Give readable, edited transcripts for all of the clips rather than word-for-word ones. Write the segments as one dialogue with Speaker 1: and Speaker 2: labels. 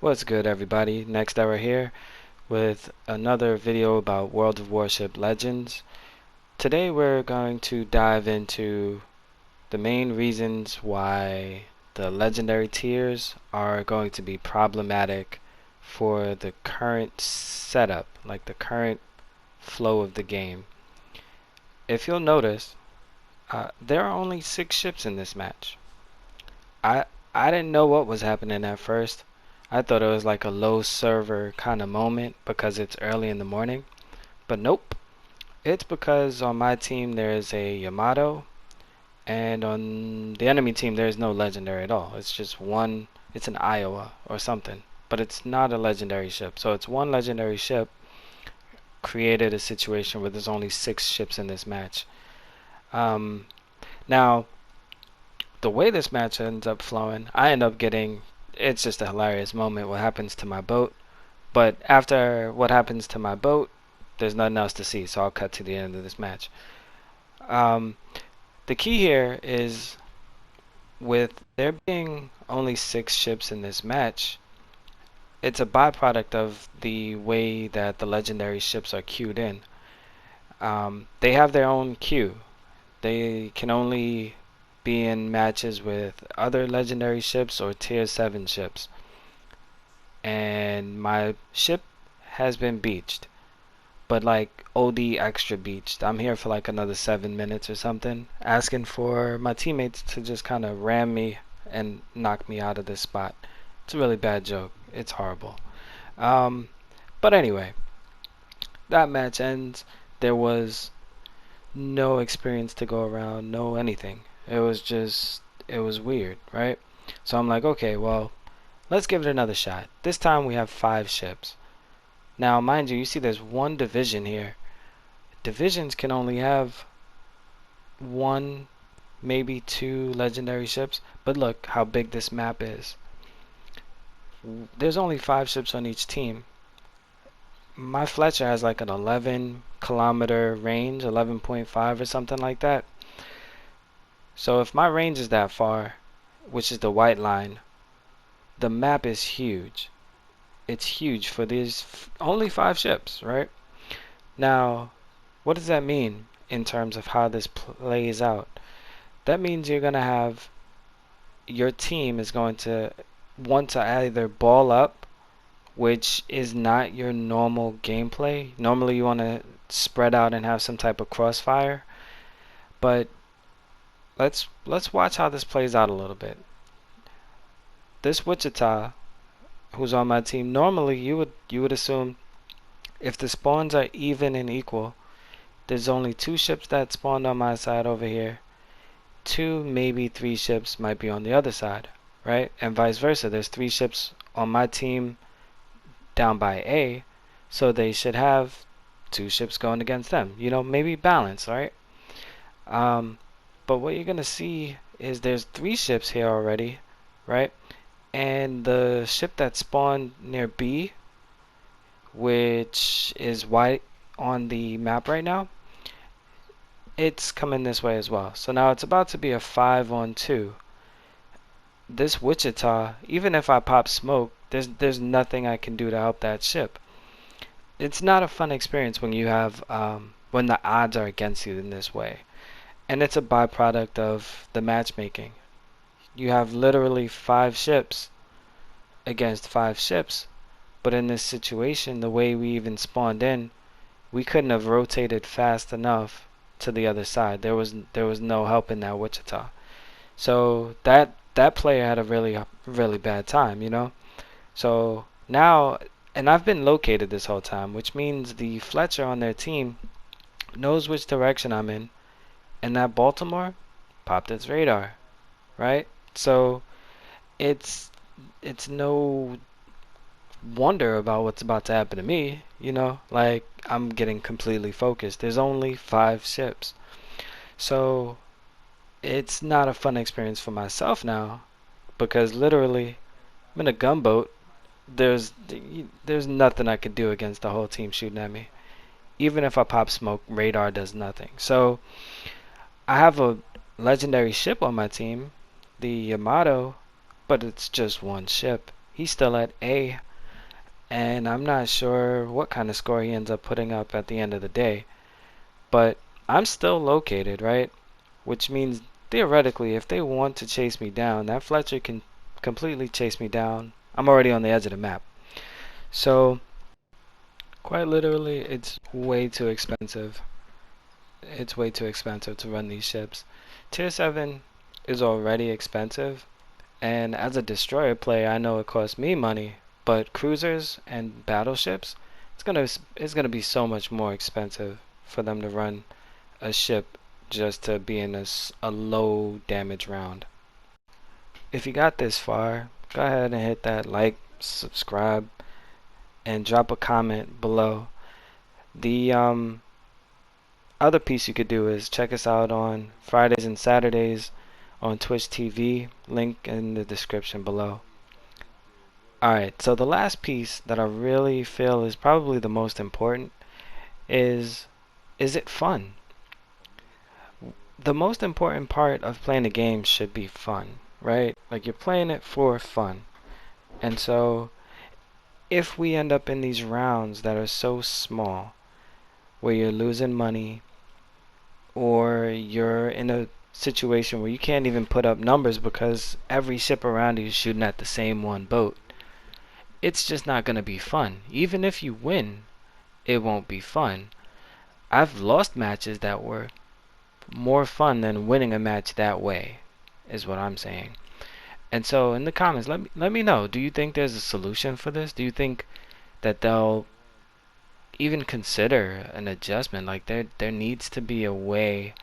Speaker 1: What's good, everybody? Next Era here with another video about World of Warships Legends. Today we're going to dive into the main reasons why the legendary tiers are going to be problematic for the current setup, like the current flow of the game. If you'll notice, there are only 6 ships in this match. I I didn't know what was happening at first. I thought it was like a low server kind of moment because it's early in the morning. But nope. It's because on my team there's a Yamato and on the enemy team there's no legendary at all. It's just one, it's an Iowa or something. But it's not a legendary ship. So it's one legendary ship created a situation where there's only 6 ships in this match. Um, Now, the way this match ends up flowing, I end up getting, it's just a hilarious moment what happens to my boat. But after what happens to my boat, there's nothing else to see, so I'll cut to the end of this match. Um, the key here is with there being only 6 ships in this match, it's a byproduct of the way that the legendary ships are queued in. They have their own queue. They can only be in matches with other legendary ships or tier 7 ships. And my ship has been beached, but like OD extra beached. I'm here for like another 7 minutes or something, asking for my teammates to just kind of ram me and knock me out of this spot. It's a really bad joke. It's horrible. Um, but anyway, that match ends. There was no experience to go around, no anything. It was weird, right? So I'm like, okay, well, let's give it another shot. This time we have 5 ships. Now, mind you, you see there's one division here. Divisions can only have 1, maybe 2 legendary ships. But look how big this map is. There's only 5 ships on each team. My Fletcher has like an 11-kilometer range, 11.5 or something like that. So if my range is that far, which is the white line, the map is huge. It's huge for these only 5 ships, right? Now, what does that mean in terms of how this plays out? That means you're going to have your team is going to want to either ball up, which is not your normal gameplay. Normally you want to spread out and have some type of crossfire, but let's watch how this plays out a little bit. This Wichita, who's on my team, normally you would assume if the spawns are even and equal, there's only 2 ships that spawned on my side over here. 2, maybe 3 ships might be on the other side, right? And vice versa. There's 3 ships on my team down by A, so they should have 2 ships going against them. You know, maybe balance, right? But what you're gonna see is there's 3 ships here already, right? And the ship that spawned near B, which is white on the map right now, it's coming this way as well. So now it's about to be a 5-on-2. This Wichita, even if I pop smoke, there's nothing I can do to help that ship. It's not a fun experience when you have when the odds are against you in this way. And it's a byproduct of the matchmaking. You have literally 5 ships against 5 ships, but in this situation, the way we even spawned in, we couldn't have rotated fast enough to the other side. There was no help in that Wichita. So that player had a really bad time, you know. So now, and I've been located this whole time, which means the Fletcher on their team knows which direction I'm in, and that Baltimore popped its radar, right? So it's it's no wonder about what's about to happen to me, you know? Like, I'm getting completely focused. There's only 5 ships. So it's not a fun experience for myself now because literally I'm in a gunboat. There's nothing I could do against the whole team shooting at me. Even if I pop smoke, radar does nothing. So I have a legendary ship on my team, the Yamato, but it's just one ship. He's still at A, and I'm not sure what kind of score he ends up putting up at the end of the day. But I'm still located, right? Which means theoretically, if they want to chase me down, that Fletcher can completely chase me down. I'm already on the edge of the map. So, quite literally, it's way too expensive. It's way too expensive to run these ships. Tier 7 is already expensive, and as a destroyer player, I know it costs me money, but cruisers and battleships, it's gonna be so much more expensive for them to run a ship just to be in a low damage round. If you got this far, go ahead and hit that like, subscribe, and drop a comment below. The other piece you could do is check us out on Fridays and Saturdays on Twitch TV, link in the description below. Alright, so the last piece that I really feel is probably the most important is it fun? The most important part of playing a game should be fun, right? Like you're playing it for fun. And so if we end up in these rounds that are so small, where you're losing money, or you're in a situation where you can't even put up numbers because every ship around you is shooting at the same one boat, it's just not going to be fun. Even if you win, it won't be fun. I've lost matches that were more fun than winning a match that way, is what I'm saying. And so in the comments, let me know. Do you think there's a solution for this? Do you think that they'll even consider an adjustment? Like there needs to be a way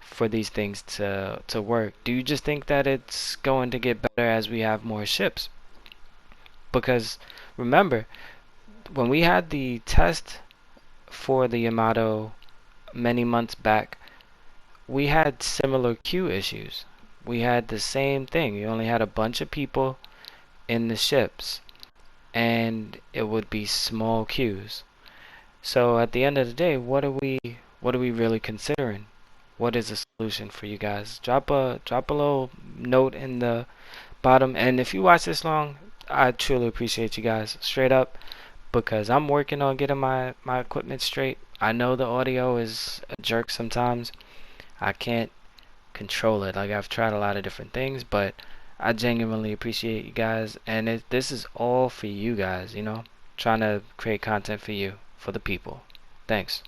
Speaker 1: for these things to work. Do you just think that it's going to get better as we have more ships? Because remember, when we had the test for the Yamato many months back, we had similar queue issues. We had the same thing. You only had a bunch of people in the ships, and it would be small queues. So at the end of the day, what are we really considering? What is the solution for you guys? Drop a little note in the bottom. And if you watch this long, I truly appreciate you guys, straight up, because I'm working on getting my equipment straight. I know the audio is a jerk sometimes. I can't control it. Like I've tried a lot of different things, but I genuinely appreciate you guys, and this is all for you guys, trying to create content for you, for the people. Thanks.